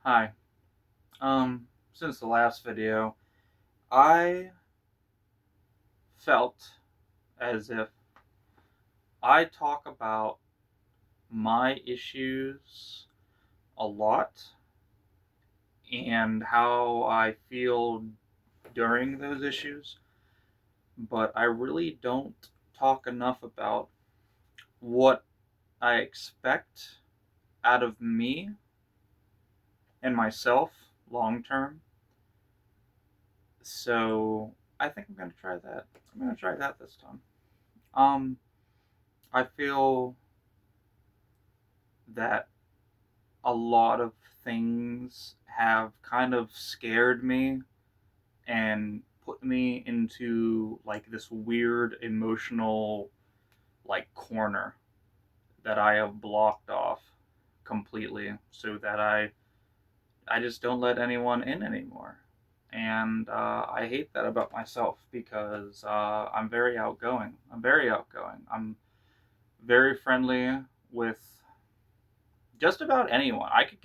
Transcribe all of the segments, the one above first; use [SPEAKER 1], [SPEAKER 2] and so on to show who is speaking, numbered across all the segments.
[SPEAKER 1] Hi. Since the last video, I felt as if I talk about my issues a lot and how I feel during those issues, but I really don't talk enough about what I expect out of me and myself long term. So I think I'm gonna try that. I'm gonna try that this time. Um, I feel that a lot of things have kind of scared me and put me into like this weird emotional like corner that I have blocked off completely so that I just don't let anyone in anymore. And I hate that about myself because I'm very outgoing. I'm very outgoing. I'm very friendly with just about anyone. I can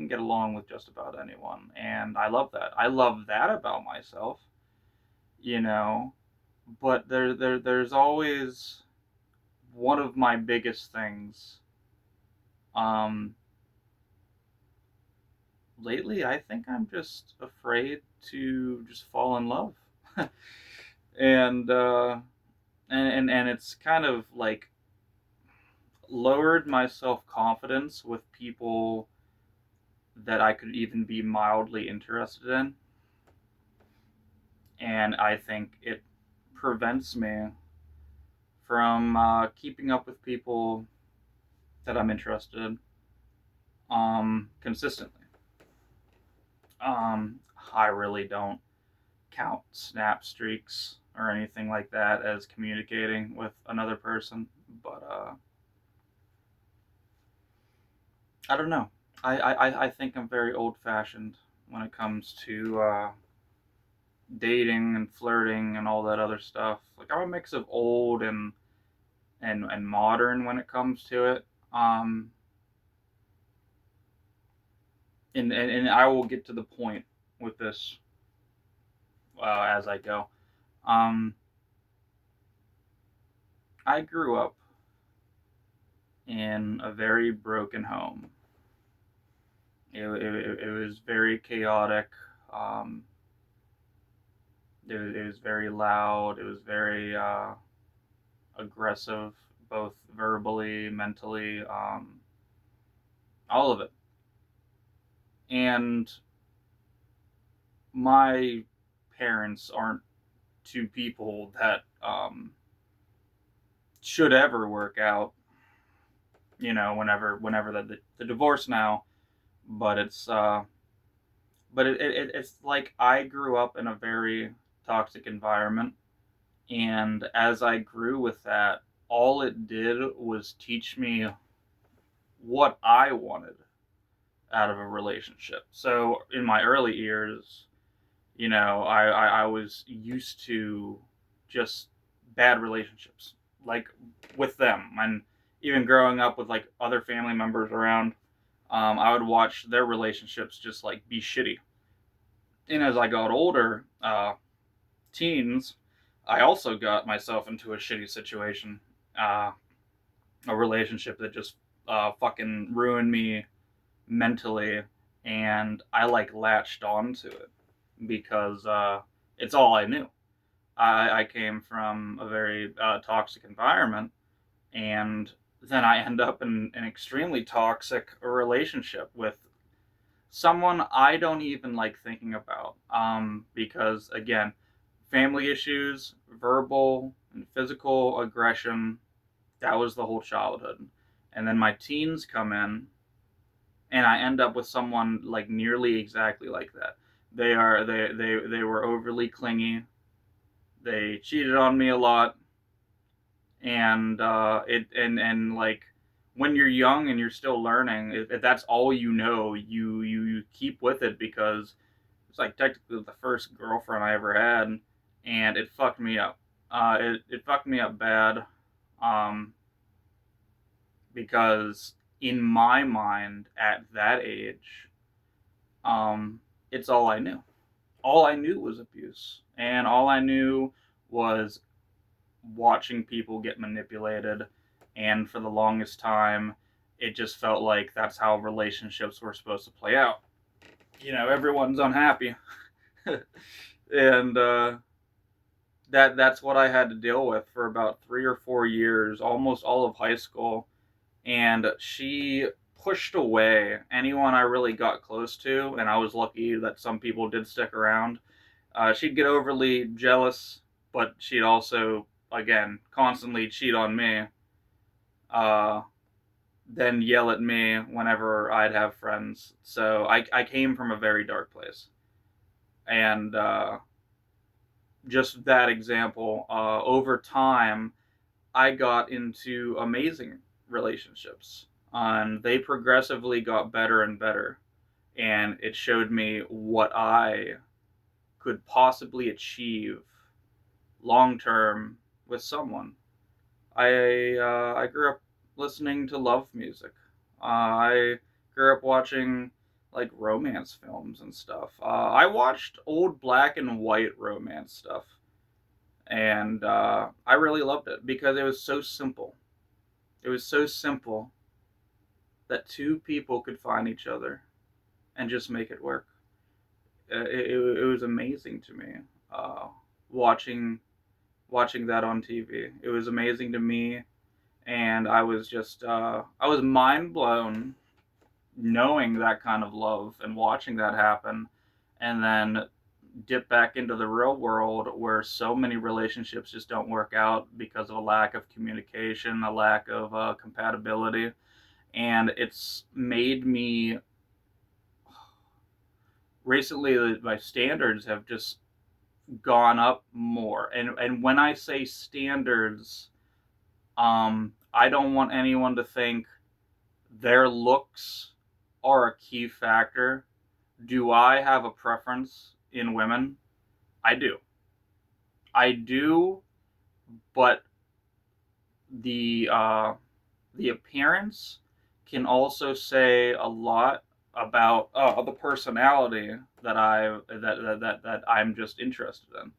[SPEAKER 1] get along with just about anyone, and I love that. I love that about myself, you know. But there's always one of my biggest things. Um, lately, I think I'm just afraid to just fall in love, and and it's kind of like lowered my self confidence with people that I could even be mildly interested in, and I think it prevents me from keeping up with people that I'm interested in consistently. I really don't count snap streaks or anything like that as communicating with another person, but I don't know. I think I'm very old fashioned when it comes to dating and flirting and all that other stuff. Like I'm a mix of old and modern when it comes to it. Um, and I will get to the point with this as I go. Um, I grew up in a very broken home. It was very chaotic. Um, it was very loud. It was very aggressive, both verbally, mentally, all of it. And my parents aren't two people that should ever work out. You know, whenever the divorce now, but it's like I grew up in a very toxic environment, and as I grew with that, all it did was teach me what I wanted out of a relationship. So in my early years, you know, I was used to just bad relationships, like with them, and even growing up with like other family members around, I would watch their relationships just like be shitty. And as I got older, teens, I also got myself into a shitty situation, uh, a relationship that just fucking ruined me mentally, and I like latched onto it because it's all I knew. I came from a very toxic environment, and then I end up in an extremely toxic relationship with someone I don't even like thinking about. Because again, family issues, verbal and physical aggression, that was the whole childhood. And then my teens come in, and I end up with someone like nearly exactly like that. They were overly clingy. They cheated on me a lot, and and like when you're young and you're still learning, if that's all you know, you keep with it because it's like technically the first girlfriend I ever had, and it fucked me up. It fucked me up bad, um, because in my mind at that age, It's all I knew. All I knew was abuse, and all I knew was watching people get manipulated. And for the longest time, it just felt like that's how relationships were supposed to play out. Everyone's unhappy, and that's what I had to deal with for about 3 or 4 years, almost all of high school. And she pushed away anyone I really got close to, and I was lucky that some people did stick around. She'd get overly jealous, but she'd also, again, constantly cheat on me. Uh, then yell at me whenever I'd have friends. So I came from a very dark place. And just that example, over time, I got into amazing relationships. And they progressively got better and better. And it showed me what I could possibly achieve long term with someone. I grew up listening to love music. I grew up watching like romance films and stuff. I watched old black and white romance stuff, and I really loved it because it was so simple. It was so simple that two people could find each other and just make it work. It was amazing to me uh, watching watching that on TV. It was amazing to me, and I was mind blown knowing that kind of love and watching that happen, and then dip back into the real world where so many relationships just don't work out because of a lack of communication, a lack of compatibility, and it's made me recently. My standards have just gone up more, and when I say standards, I don't want anyone to think their looks are a key factor. Do I have a preference in women? I do. I do, but the the appearance can also say a lot about the personality that I'm just interested in.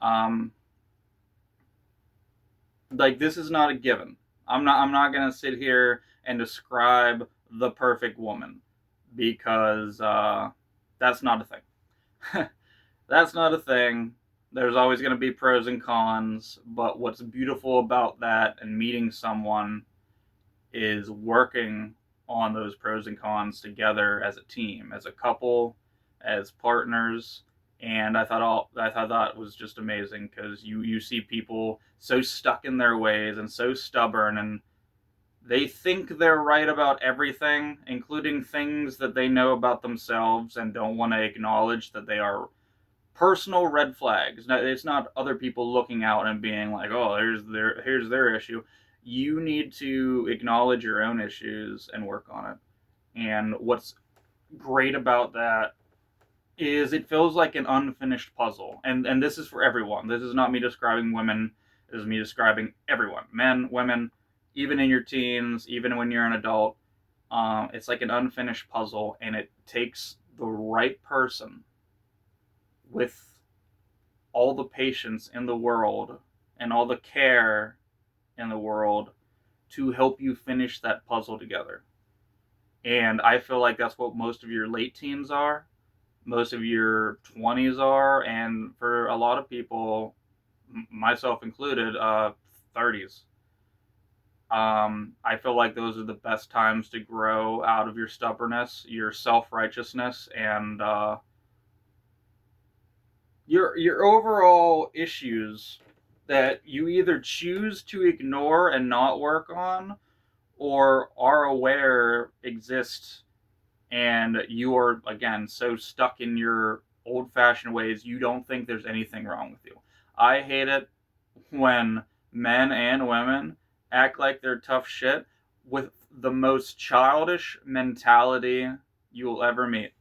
[SPEAKER 1] Um, like this is not a given. I'm not gonna sit here and describe the perfect woman because that's not a thing. That's not a thing. There's always going to be pros and cons, but what's beautiful about that and meeting someone is working on those pros and cons together as a team, as a couple, as partners. And I thought that was just amazing because you see people so stuck in their ways and so stubborn, and they think they're right about everything, including things that they know about themselves, and don't want to acknowledge that they are personal red flags. It's not other people looking out and being like, "Oh, here's their issue." You need to acknowledge your own issues and work on it. And what's great about that is it feels like an unfinished puzzle. And this is for everyone. This is not me describing women. This is me describing everyone, men, women, even in your teens, even when you're an adult. It's like an unfinished puzzle, and it takes the right person with all the patience in the world and all the care in the world to help you finish that puzzle together. And I feel like that's what most of your late teens are, most of your 20s are, and for a lot of people, myself included, 30s. I feel like those are the best times to grow out of your stubbornness, your self righteousness, and your overall issues that you either choose to ignore and not work on, or are aware exist, and you are again so stuck in your old fashioned ways you don't think there's anything wrong with you. I hate it when men and women act like they're tough shit with the most childish mentality you will ever meet.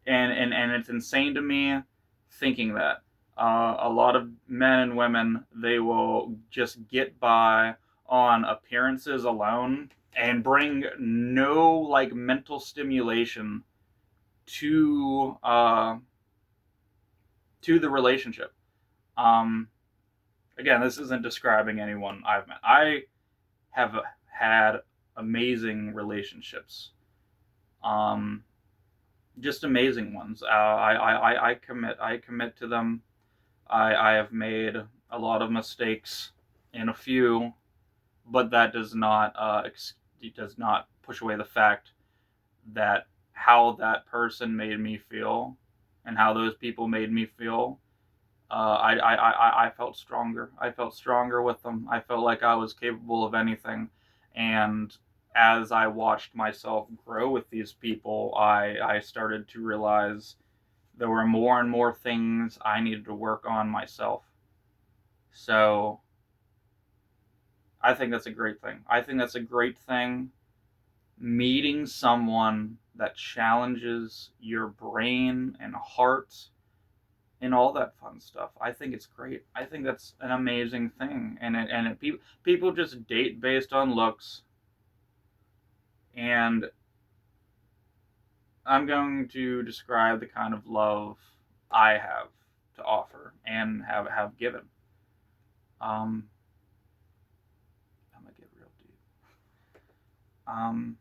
[SPEAKER 1] And it's insane to me thinking that a lot of men and women, they will just get by on appearances alone and bring no like mental stimulation to the relationship. Um, Again, this isn't describing anyone I've met. I have had amazing relationships, um, just amazing ones. I commit to them. I have made a lot of mistakes in a few, but that does not push away the fact that how that person made me feel and how those people made me feel. I felt stronger. I felt stronger with them. I felt like I was capable of anything. And as I watched myself grow with these people, I started to realize there were more and more things I needed to work on myself. So I think that's a great thing. I think that's a great thing. Meeting someone that challenges your brain and heart and all that fun stuff. I think it's great. I think that's an amazing thing. People just date based on looks, and I'm going to describe the kind of love I have to offer and have given. Um, I'm gonna get real deep. Um,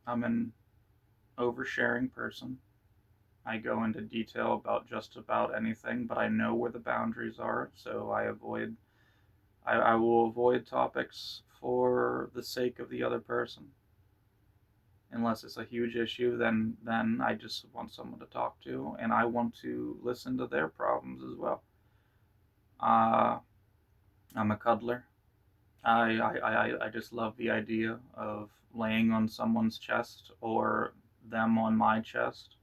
[SPEAKER 1] I'm an oversharing person. I go into detail about just about anything, but I know where the boundaries are, so I will avoid topics for the sake of the other person. Unless it's a huge issue, then I just want someone to talk to, and I want to listen to their problems as well. Uh, I'm a cuddler. I just love the idea of laying on someone's chest or them on my chest,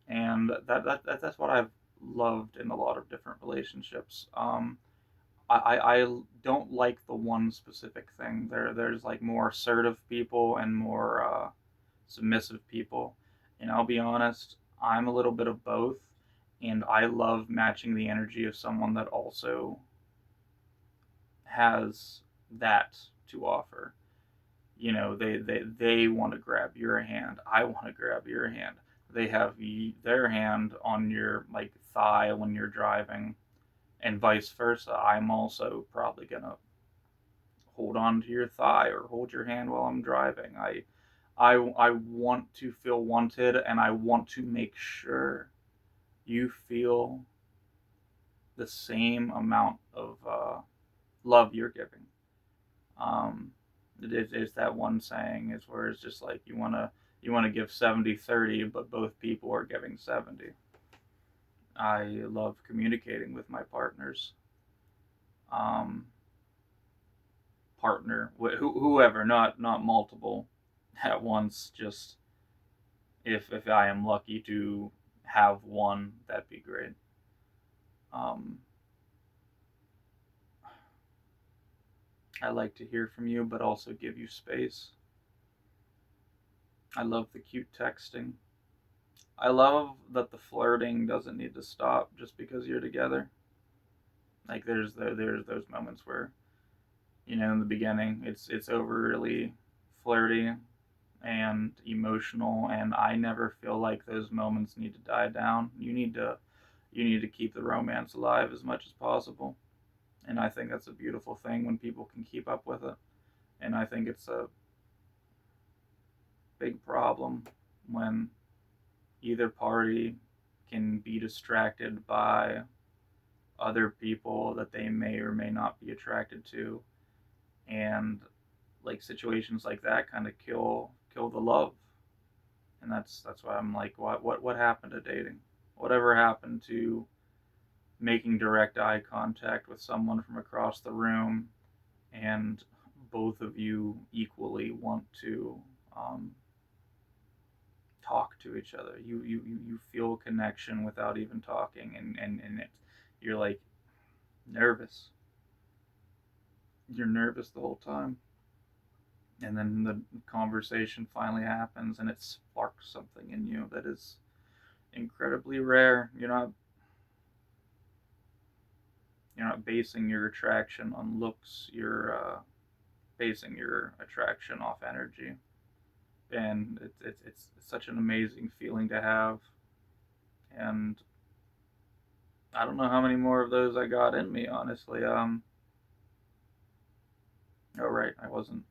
[SPEAKER 1] and that's what I've loved in a lot of different relationships. I don't like the one specific thing. There's like more assertive people and more submissive people, and I'll be honest, I'm a little bit of both, and I love matching the energy of someone that also has that to offer. You know, they want to grab your hand. I want to grab your hand. They have their hand on your like thigh when you're driving, and vice versa. I'm also probably gonna hold on to your thigh or hold your hand while I'm driving. I want to feel wanted, and I want to make sure you feel the same amount of love you're giving. Um, it's that one saying is where it's just like you want to give 70-30, but both people are giving 70. I love communicating with my partners. Um, Partner, whoever, not multiple at once. Just if I am lucky to have one, that'd be great. Um, I like to hear from you, but also give you space. I love the cute texting. I love that the flirting doesn't need to stop just because you're together. Like there's those moments where in the beginning it's overly flirty and emotional, and I never feel like those moments need to die down. You need to keep the romance alive as much as possible, and I think that's a beautiful thing when people can keep up with it. And I think it's a big problem when either party can be distracted by other people that they may or may not be attracted to, and like situations like that kind of kill the love. And that's why I'm like, what happened to dating? Whatever happened to making direct eye contact with someone from across the room, and both of you equally want to um, talk to each other. You feel connection without even talking, and you're like nervous. You're nervous the whole time, and then the conversation finally happens, and it sparks something in you that is incredibly rare. You're not You're not basing your attraction on looks. You're basing your attraction off energy, and it's such an amazing feeling to have. And I don't know how many more of those I got in me, honestly. Oh right, I wasn't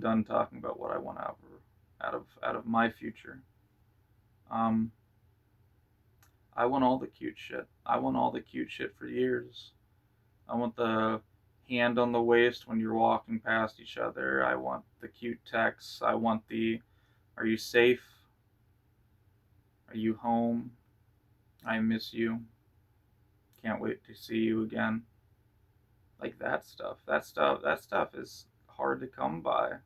[SPEAKER 1] done talking about what I want out of my future. Um, I want all the cute shit. I want all the cute shit for years. I want the hand on the waist when you're walking past each other. I want the cute texts. I want the "Are you safe? Are you home? I miss you. Can't wait to see you again." Like that stuff. That stuff is hard to come by.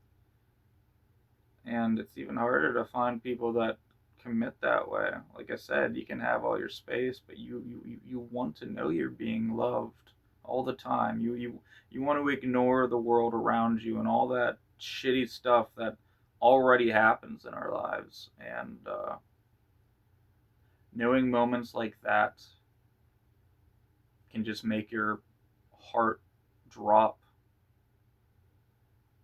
[SPEAKER 1] And it's even harder to find people that commit that way. Like I said, you can have all your space, but you want to know you're being loved all the time. You want to ignore the world around you and all that shitty stuff that already happens in our lives. And knowing moments like that can just make your heart drop,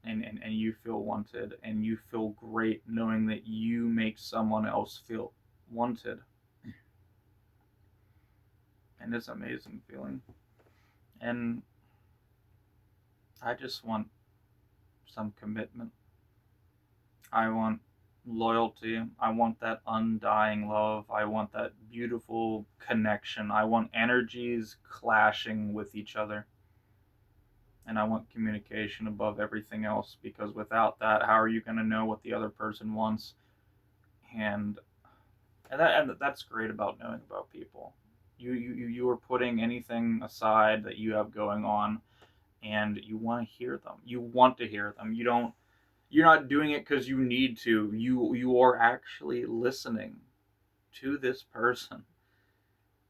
[SPEAKER 1] and you feel wanted, and you feel great knowing that you make someone else feel wanted. And it's an amazing feeling. And I just want some commitment. I want loyalty. I want that undying love. I want that beautiful connection. I want energies clashing with each other. And I want communication above everything else, because without that, how are you going to know what the other person wants? And that's great about knowing about people. You are putting anything aside that you have going on, and you want to hear them. You want to hear them. You're not doing it because you need to. You are actually listening to this person.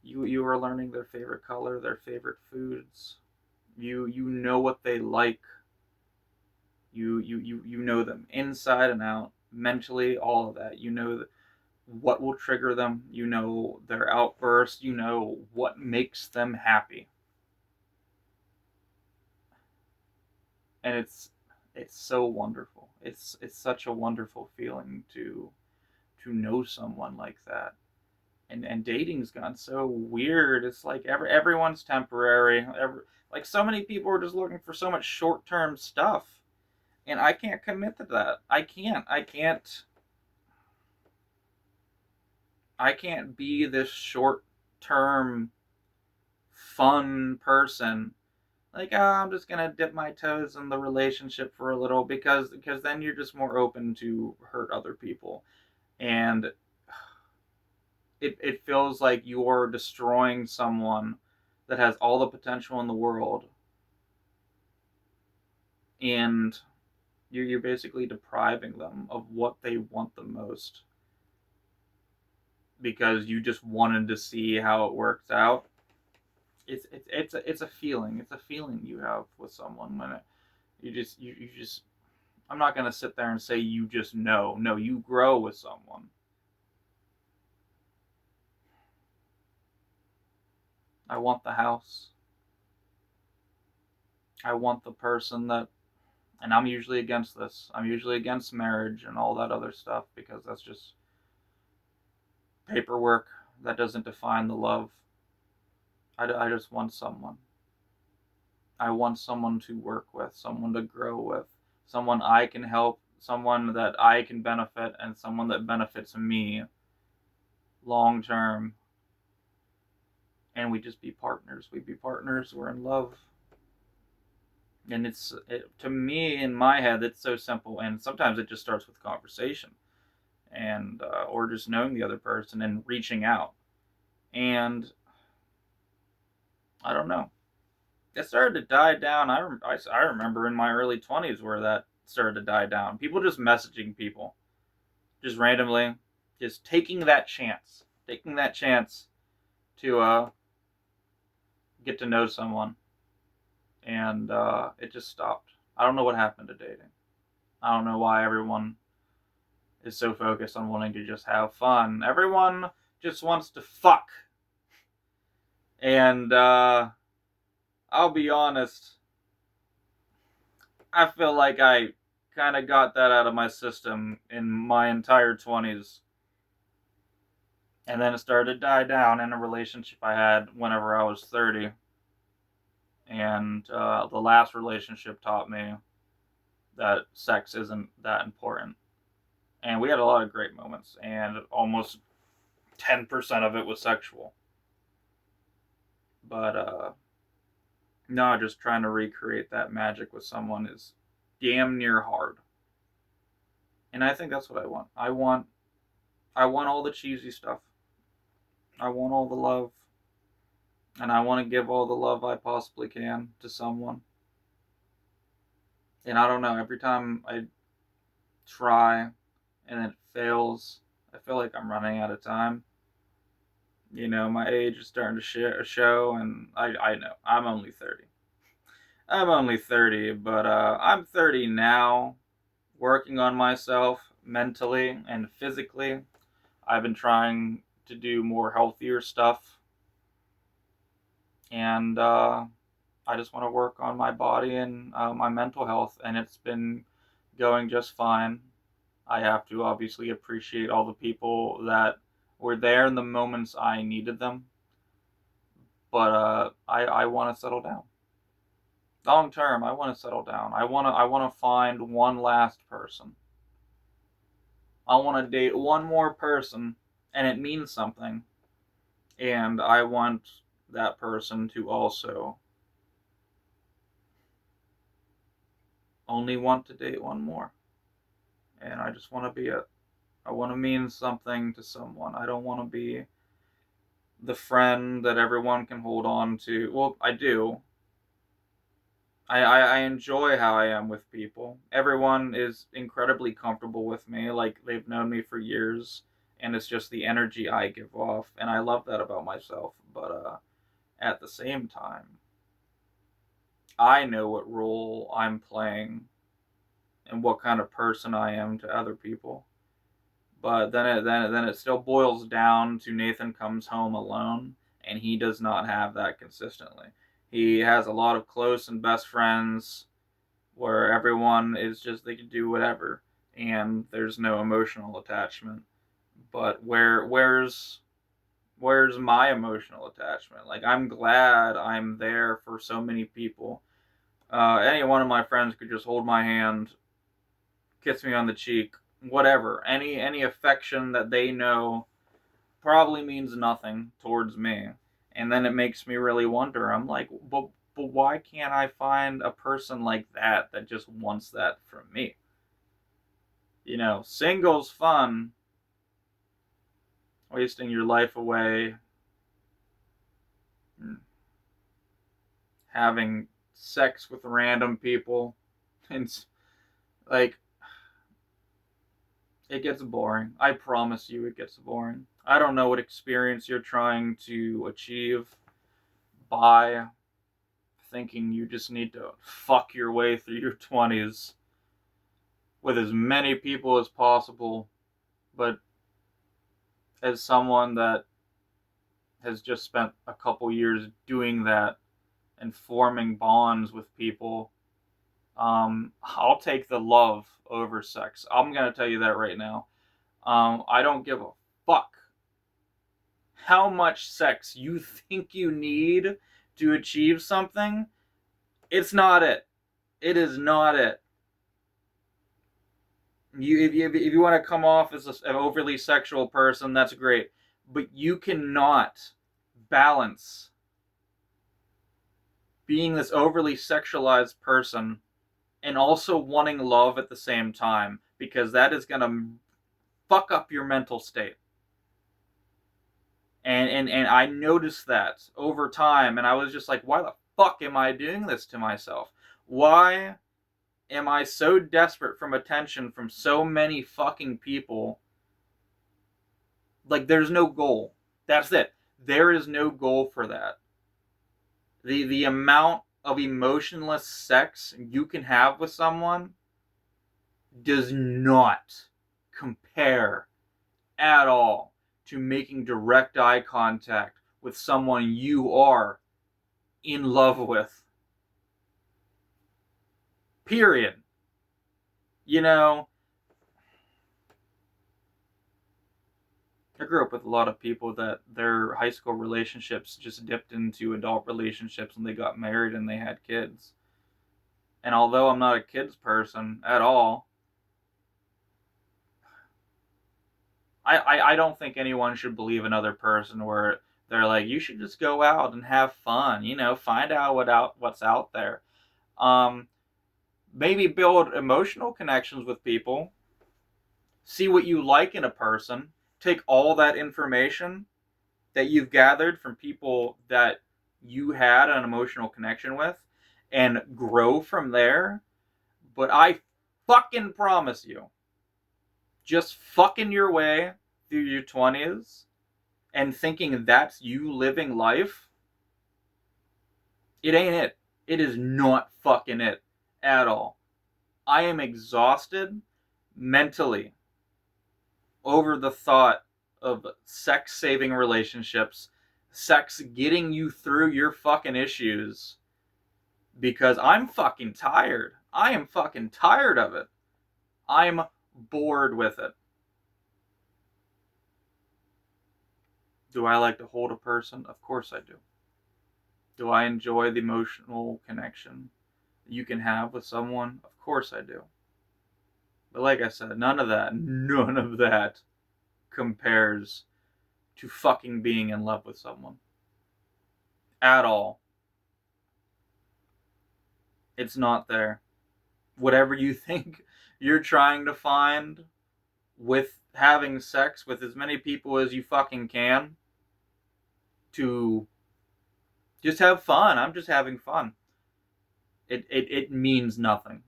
[SPEAKER 1] You are learning their favorite color, their favorite foods. You know what they like. You know them inside and out, mentally, all of that. You know what will trigger them. You know their outbursts. You know what makes them happy. And it's so wonderful. It's such a wonderful feeling to know someone like that. And dating's gone so weird. It's like everyone's temporary. Like so many people are just looking for so much short term stuff, and I can't commit to that. I can't be this short term fun person. Like, oh, I'm just gonna dip my toes in the relationship for a little, because then you're just more open to hurt other people. And it feels like you're destroying someone that has all the potential in the world, and you're basically depriving them of what they want the most, because you just wanted to see how it works out. It's a feeling. It's a feeling you have with someone when you just. I'm not gonna sit there and say you just know. No, you grow with someone. I want the house. I want the person that, and I'm usually against this. I'm usually against marriage and all that other stuff, because that's just paperwork that doesn't define the love. I just want someone. I want someone to work with, someone to grow with, someone I can help, someone that I can benefit, and someone that benefits me long term. And we just be partners. We be partners. We're in love. And to me, in my head, it's so simple. And sometimes it just starts with conversation, and or just knowing the other person and reaching out. And I don't know. It started to die down. I remember in my early 20s where that started to die down. People just messaging people, just randomly, just taking that chance to get to know someone, and it just stopped. I don't know what happened to dating. I don't know why everyone is so focused on wanting to just have fun. Everyone just wants to fuck, and I'll be honest, I feel like I kind of got that out of my system in my entire 20s. And then it started to die down in a relationship I had whenever I was 30. And the last relationship taught me that sex isn't that important. And we had a lot of great moments, and almost 10% of it was sexual. But no, just trying to recreate that magic with someone is damn near hard. And I think that's what I want. I want all the cheesy stuff. I want all the love. And I want to give all the love I possibly can to someone. And I don't know, every time I try and it fails, I feel like I'm running out of time. You know, my age is starting to show, and I know, I'm only 30. I'm only 30, but I'm 30 now, working on myself mentally and physically. I've been trying to do more healthier stuff, and I just want to work on my body and my mental health, and it's been going just fine. I have to obviously appreciate all the people that were there in the moments I needed them, but I want to settle down. Long term, I want to settle down. I want to find one last person. I want to date one more person, and it means something. And I want that person to also only want to date one more. And I just want to be it. I want to mean something to someone. I don't want to be the friend that everyone can hold on to. Well, I do. I enjoy how I am with people. Everyone is incredibly comfortable with me, like they've known me for years, and it's just the energy I give off, and I love that about myself. But at the same time, I know what role I'm playing and what kind of person I am to other people. But then it still boils down to Nathan comes home alone, and he does not have that consistently. He has a lot of close and best friends where everyone is just they can do whatever, and there's no emotional attachment. But where's my emotional attachment? Like, I'm glad I'm there for so many people. Any one of my friends could just hold my hand, kiss me on the cheek, whatever. Any affection that they know probably means nothing towards me. And then it makes me really wonder. I'm like, but why can't I find a person like that that just wants that from me? You know, single's fun, wasting your life away, having sex with random people. It's like, it gets boring. I promise you, it gets boring. I don't know what experience you're trying to achieve by thinking you just need to fuck your way through your 20s with as many people as possible, but as someone that has just spent a couple years doing that and forming bonds with people, I'll take the love over sex. I'm gonna tell you that right now. I don't give a fuck how much sex you think you need to achieve something. It's not it. It is not it. If you want to come off as an overly sexual person, that's great. But you cannot balance being this overly sexualized person and also wanting love at the same time, because that is going to fuck up your mental state. And I noticed that over time, and I was just like, why the fuck am I doing this to myself? Why am I so desperate from attention from so many fucking people? Like, there's no goal. That's it. There is no goal for that. The amount of emotionless sex you can have with someone does not compare at all to making direct eye contact with someone you are in love with. Period. You know, I grew up with a lot of people that their high school relationships just dipped into adult relationships and they got married and they had kids. And although I'm not a kids person at all, I don't think anyone should believe another person where they're like, you should just go out and have fun, find out what's out there. Um, Maybe build emotional connections with people, see what you like in a person, take all that information that you've gathered from people that you had an emotional connection with and grow from there. But I fucking promise you, just fucking your way through your 20s and thinking that's you living life, it ain't it. It is not fucking it at all. I am exhausted mentally over the thought of sex saving relationships, sex getting you through your fucking issues, because I'm fucking tired. I am fucking tired of it. I'm bored with it. Do I like to hold a person? Of course I do. Do I enjoy the emotional connection you can have with someone? Of course I do. But like I said, none of that compares to fucking being in love with someone. At all. It's not there. Whatever you think you're trying to find with having sex with as many people as you fucking can to just have fun. I'm just having fun. It means nothing.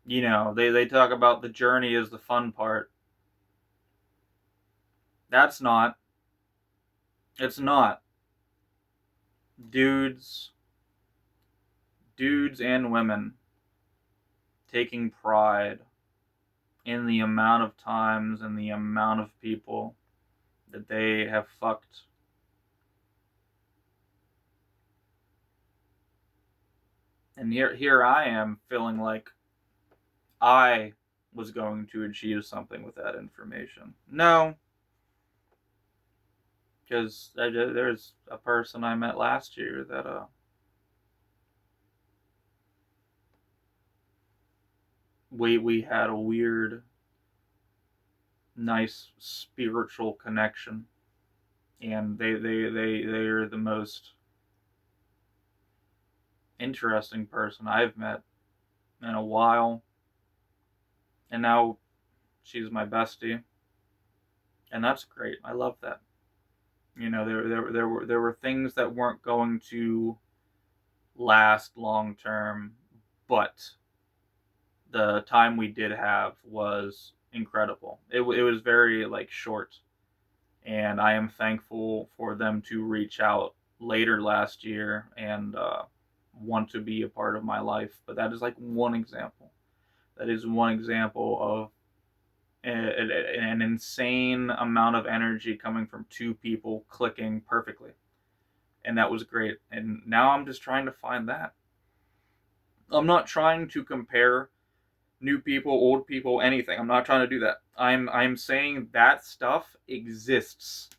[SPEAKER 1] They talk about the journey as the fun part. That's not. It's not. Dudes and women taking pride in the amount of times and the amount of people that they have fucked. And here I am feeling like I was going to achieve something with that information. No, because there's a person I met last year that we had a weird, nice spiritual connection, and they are the most interesting person I've met in a while, and now she's my bestie, and that's great. I love that. There were things that weren't going to last long term, but the time we did have was incredible. It was very like short, and I am thankful for them to reach out later last year and want to be a part of my life. But that is like one example. That is one example of an insane amount of energy coming from two people clicking perfectly. And that was great. And now I'm just trying to find that. I'm not trying to compare new people, old people, anything. I'm not trying to do that. I'm saying that stuff exists.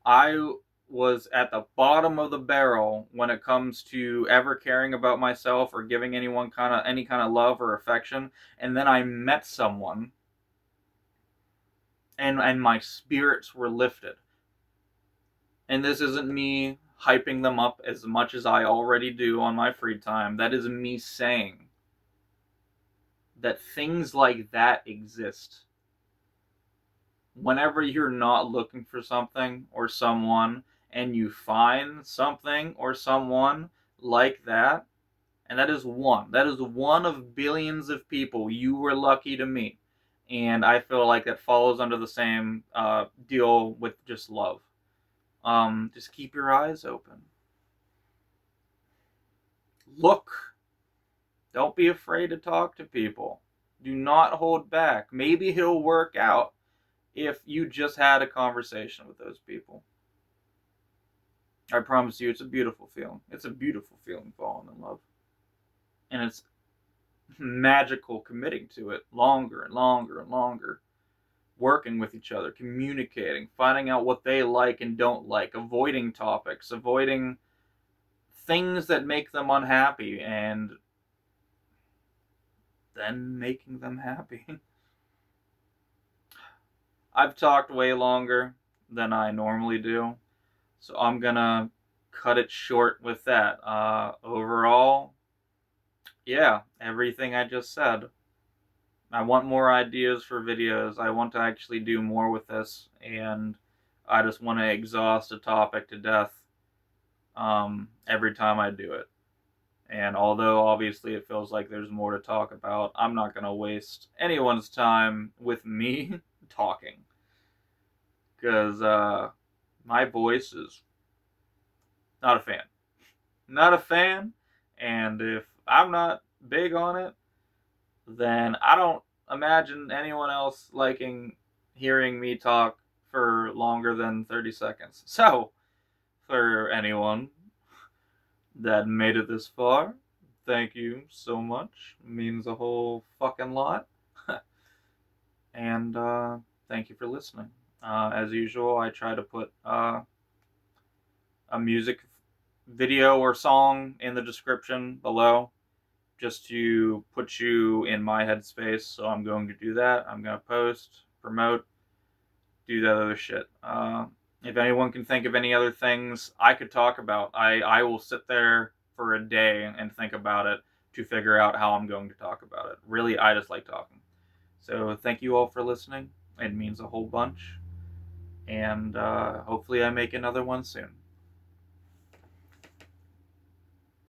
[SPEAKER 1] I was at the bottom of the barrel when it comes to ever caring about myself or giving anyone any kind of love or affection, and then I met someone and my spirits were lifted. And this isn't me hyping them up as much as I already do on my free time. That is me saying that things like that exist. Whenever you're not looking for something or someone and you find something or someone like that, and that is one of billions of people you were lucky to meet. And I feel like that falls under the same deal with just love. Just keep your eyes open. Look. Don't be afraid to talk to people. Do not hold back. Maybe it'll work out if you just had a conversation with those people. I promise you, it's a beautiful feeling. It's a beautiful feeling falling in love. And it's magical committing to it longer and longer and longer, working with each other, communicating, finding out what they like and don't like, avoiding topics, avoiding things that make them unhappy, and then making them happy. I've talked way longer than I normally do, so I'm gonna cut it short with that. Overall, yeah, everything I just said. I want more ideas for videos. I want to actually do more with this, and I just want to exhaust a topic to death every time I do it. And although obviously it feels like there's more to talk about, I'm not going to waste anyone's time with me talking. Because my voice is not a fan. Not a fan. And if I'm not big on it, then I don't imagine anyone else liking hearing me talk for longer than 30 seconds. So, for anyone that made it this far, thank you so much. It means a whole fucking lot. And thank you for listening. As usual, I try to put a music video or song in the description below just to put you in my headspace. So I'm going to do that. I'm going to post, promote, do that other shit. If anyone can think of any other things I could talk about, I will sit there for a day and think about it to figure out how I'm going to talk about it. Really, I just like talking. So thank you all for listening. It means a whole bunch. And hopefully I make another one soon.